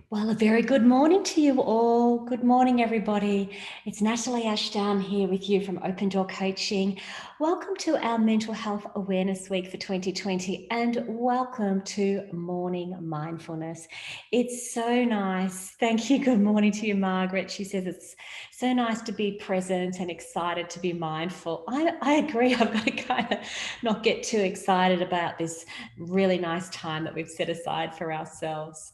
Well, a very good morning to you all. Good morning, everybody. It's Natalie Ashdown here with you from Open Door Coaching. Welcome to our Mental Health Awareness Week for 2020 and welcome to Morning Mindfulness. It's so nice. Thank you. Good morning to you, Margaret. She says it's so nice to be present and excited to be mindful. I agree. I've got to kind of not get too excited about this really nice time that we've set aside for ourselves.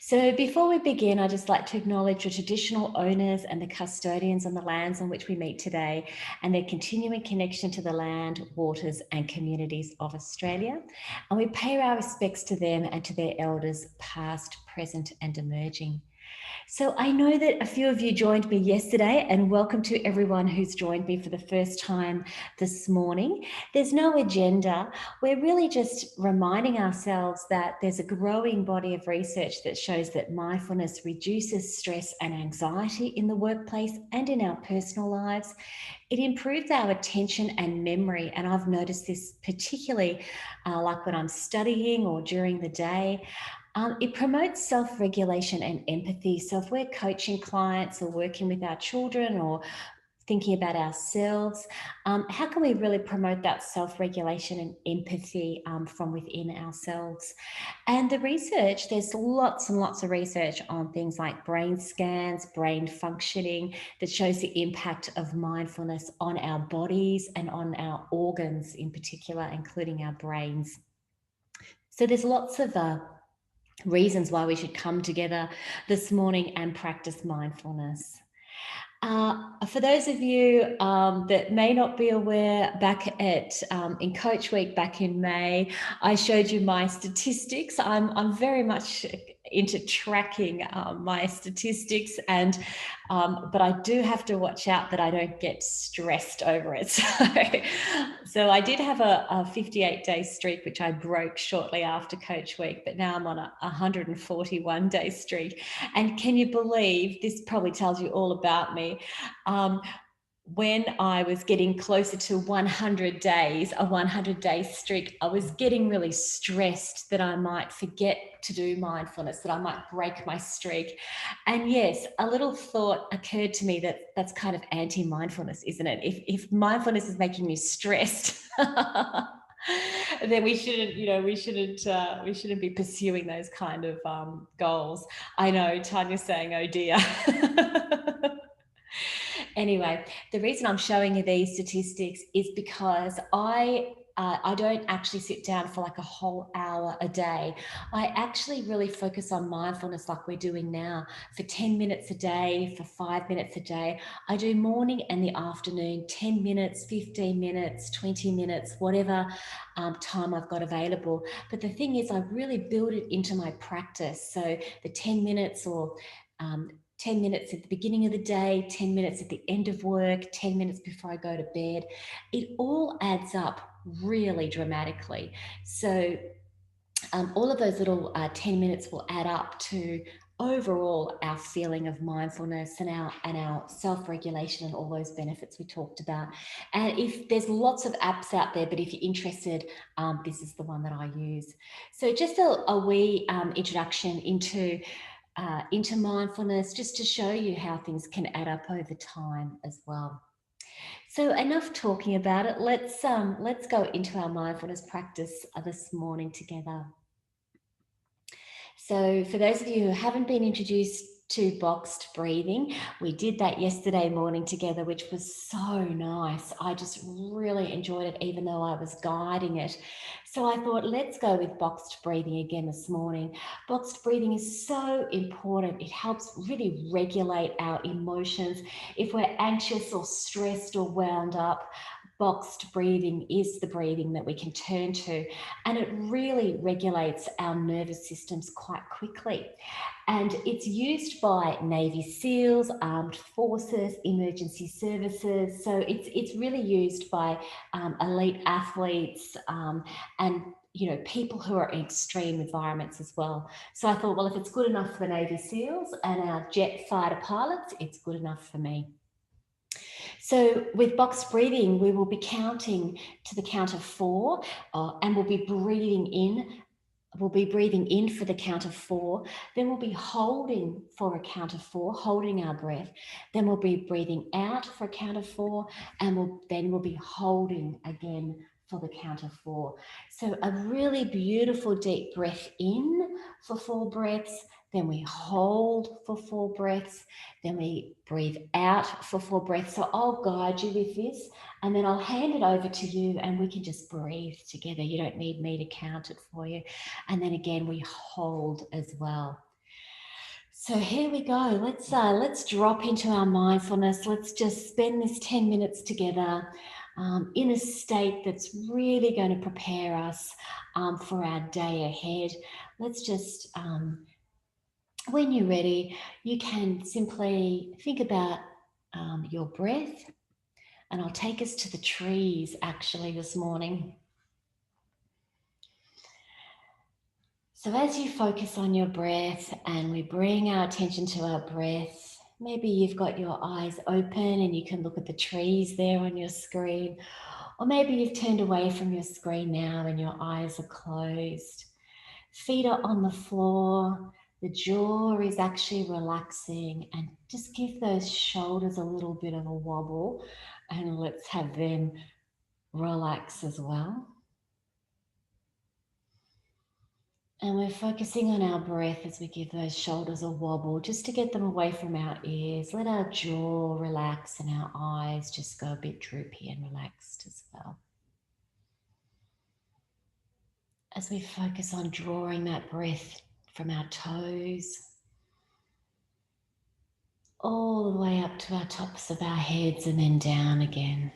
So before we begin, I'd just like to acknowledge the traditional owners and the custodians on the lands on which we meet today and their continuing connection to the land, waters and communities of Australia. And we pay our respects to them and to their elders past, present and emerging. So I know that a few of you joined me yesterday, and welcome to everyone who's joined me for the first time this morning. There's no agenda. We're really just reminding ourselves that there's a growing body of research that shows that mindfulness reduces stress and anxiety in the workplace and in our personal lives. It improves our attention and memory, and I've noticed this particularly like when I'm studying or during the day. It promotes self-regulation and empathy. So if we're coaching clients or working with our children or thinking about ourselves, how can we really promote that self-regulation and empathy from within ourselves? And the research, there's lots and lots of research on things like brain scans, brain functioning, that shows the impact of mindfulness on our bodies and on our organs in particular, including our brains. So there's lots of reasons why we should come together this morning and practice mindfulness. For those of you that may not be aware, back at in Coach Week back in May, I showed you my statistics. I'm very much into tracking my statistics, and but I do have to watch out that I don't get stressed over it. So I did have a 58-day streak, which I broke shortly after Coach Week, but now I'm on a 141-day streak. And can you believe, this probably tells you all about me, when I was getting closer to 100 days, a 100-day streak, I was getting really stressed that I might forget to do mindfulness, that I might break my streak. And yes, a little thought occurred to me that that's kind of anti-mindfulness, isn't it? If mindfulness is making me stressed, then we shouldn't be pursuing those kind of goals. I know Tanya's saying, oh dear. Anyway, the reason I'm showing you these statistics is because I don't actually sit down for like a whole hour a day. I actually really focus on mindfulness like we're doing now for 10 minutes a day, for 5 minutes a day. I do morning and the afternoon, 10 minutes, 15 minutes, 20 minutes, whatever time I've got available. But the thing is, I really build it into my practice. So the 10 minutes or 10 minutes at the beginning of the day, 10 minutes at the end of work, 10 minutes before I go to bed. It all adds up really dramatically. So all of those little 10 minutes will add up to overall our feeling of mindfulness and our self-regulation and all those benefits we talked about. And if there's lots of apps out there, but if you're interested, this is the one that I use. So just a wee introduction into mindfulness, just to show you how things can add up over time as well. So enough talking about it. Let's go into our mindfulness practice this morning together. So for those of you who haven't been introduced to boxed breathing, we did that yesterday morning together, which was so nice. I just really enjoyed it, even though I was guiding it. So I thought, let's go with boxed breathing again this morning. Boxed breathing is so important. It helps really regulate our emotions. If we're anxious or stressed or wound up, boxed breathing is the breathing that we can turn to, and it really regulates our nervous systems quite quickly. And it's used by Navy SEALs, armed forces, emergency services. So it's really used by elite athletes and people who are in extreme environments as well. So I thought, well, if it's good enough for the Navy SEALs and our jet fighter pilots, it's good enough for me. So with boxed breathing, we will be counting to the count of 4 and we'll be breathing in we'll be breathing in for the count of 4. Then we'll be holding for a count of 4, holding our breath. Then we'll be breathing out for a count of 4, and we'll be holding again for the count of 4. So a really beautiful deep breath in for 4 breaths. Then we hold for 4 breaths. Then we breathe out for 4 breaths. So I'll guide you with this, and then I'll hand it over to you, and we can just breathe together. You don't need me to count it for you. And then again, we hold as well. So here we go. Let's drop into our mindfulness. Let's just spend this 10 minutes together in a state that's really going to prepare us for our day ahead. Let's just, when you're ready, you can simply think about your breath. And I'll take us to the trees actually this morning. So as you focus on your breath and we bring our attention to our breath, maybe you've got your eyes open and you can look at the trees there on your screen, or maybe you've turned away from your screen now and your eyes are closed. Feet are on the floor, the jaw is actually relaxing, and just give those shoulders a little bit of a wobble, and let's have them relax as well. And we're focusing on our breath as we give those shoulders a wobble, just to get them away from our ears. Let our jaw relax and our eyes just go a bit droopy and relaxed as well. As we focus on drawing that breath from our toes all the way up to our tops of our heads and then down again.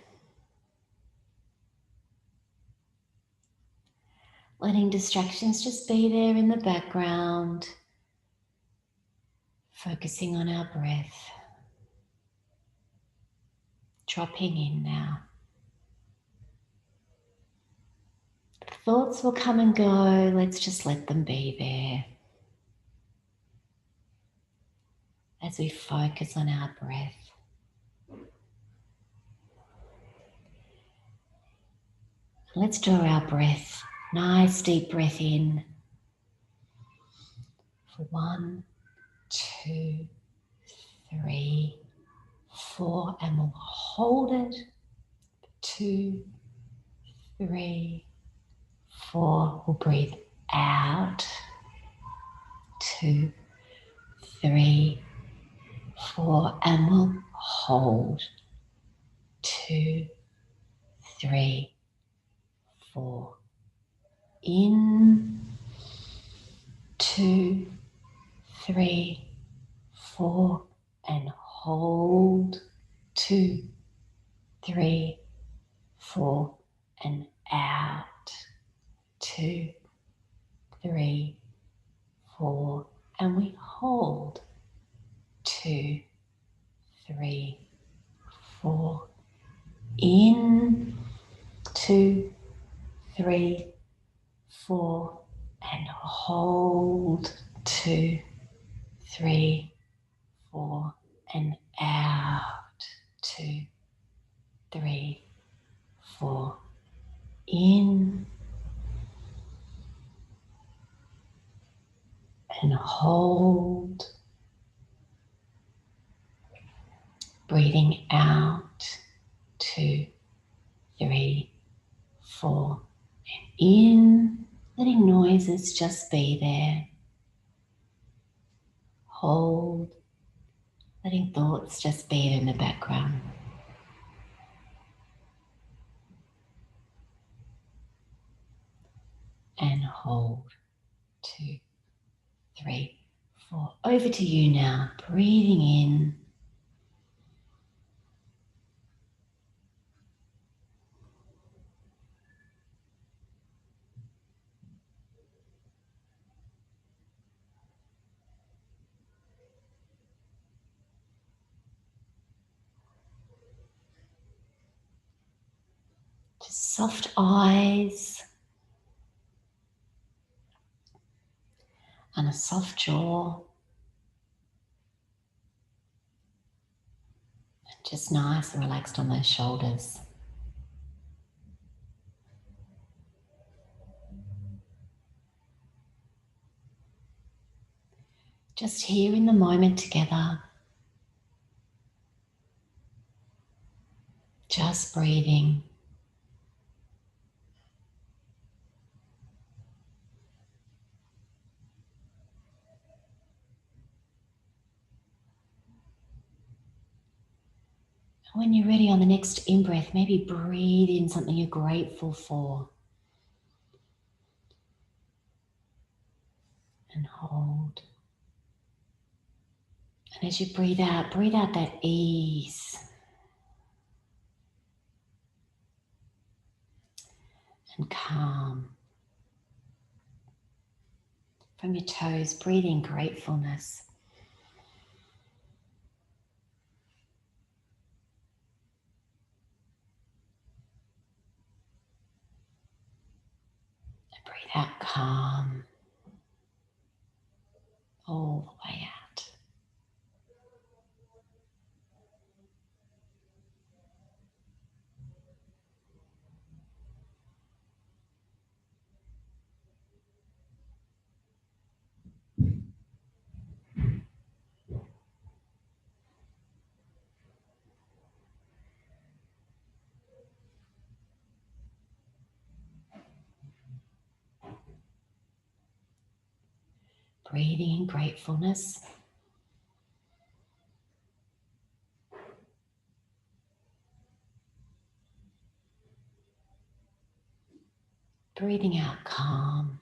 Letting distractions just be there in the background. Focusing on our breath. Dropping in now. Thoughts will come and go. Let's just let them be there. As we focus on our breath. Let's draw our breath. Nice deep breath in. For 1, 2, 3, 4, and we'll hold it. 2, 3, 4. We'll breathe out. 2, 3, 4, and we'll hold. 2, 3, 4. In. 2, 3, 4, and hold. 2, 3, 4, and out. 2, 3, 4, and we hold. 2, 3, 4. In. 2, 3, 4, and hold. 2, 3, 4, and out. 2, 3, 4. In. And hold. Breathing out. 2, 3, 4. And in. Letting noises just be there. Hold. Letting thoughts just be there in the background. And hold. 2, 3, 4. Over to you now. Breathing in. Just soft eyes. And a soft jaw. And just nice and relaxed on those shoulders. Just here in the moment together, just breathing. When you're ready on the next in-breath, maybe breathe in something you're grateful for. And hold. And as you breathe out that ease. And calm. From your toes, breathe in gratefulness. And breathe out calm. All the way out. Breathing in gratefulness. Breathing out calm.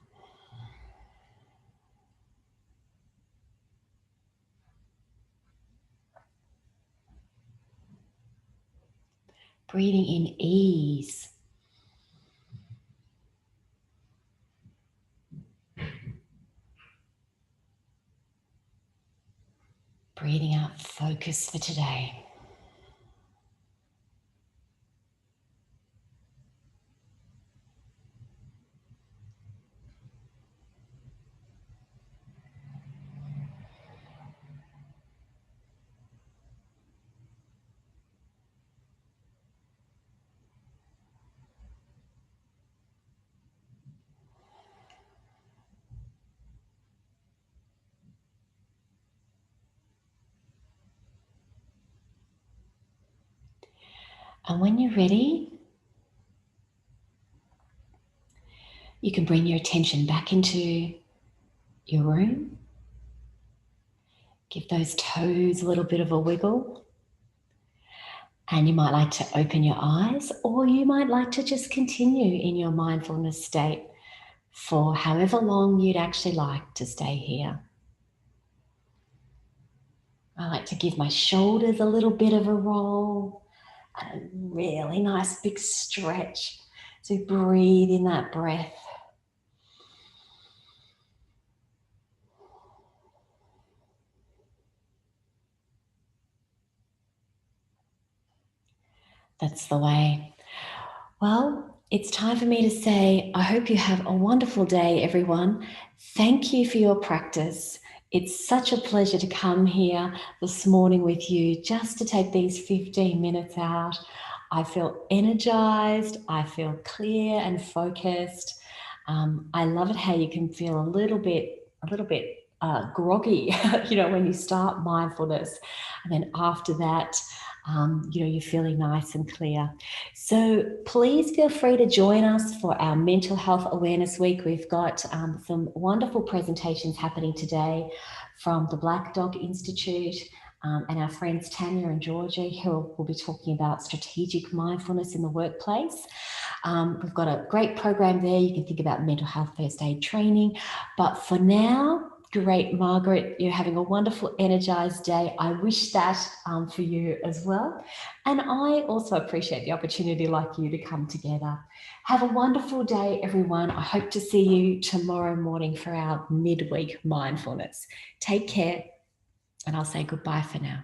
Breathing in ease. Breathing out focus for today. And when you're ready, you can bring your attention back into your room. Give those toes a little bit of a wiggle. And you might like to open your eyes, or you might like to just continue in your mindfulness state for however long you'd actually like to stay here. I like to give my shoulders a little bit of a roll and a really nice big stretch. So breathe in that breath. That's the way. Well, it's time for me to say, I hope you have a wonderful day, everyone. Thank you for your practice. It's such a pleasure to come here this morning with you, just to take these 15 minutes out. I feel energized, I feel clear and focused. I love it how you can feel a little bit groggy, when you start mindfulness, and then after that, you're feeling nice and clear. So please feel free to join us for our Mental Health Awareness Week. We've got some wonderful presentations happening today from the Black Dog Institute and our friends Tanya and Georgie, who will be talking about strategic mindfulness in the workplace. We've got a great program there. You can think about mental health first aid training. But for now, great, Margaret, you're having a wonderful, energized day. I wish that for you as well. And I also appreciate the opportunity like you to come together. Have a wonderful day, everyone. I hope to see you tomorrow morning for our midweek mindfulness. Take care, and I'll say goodbye for now.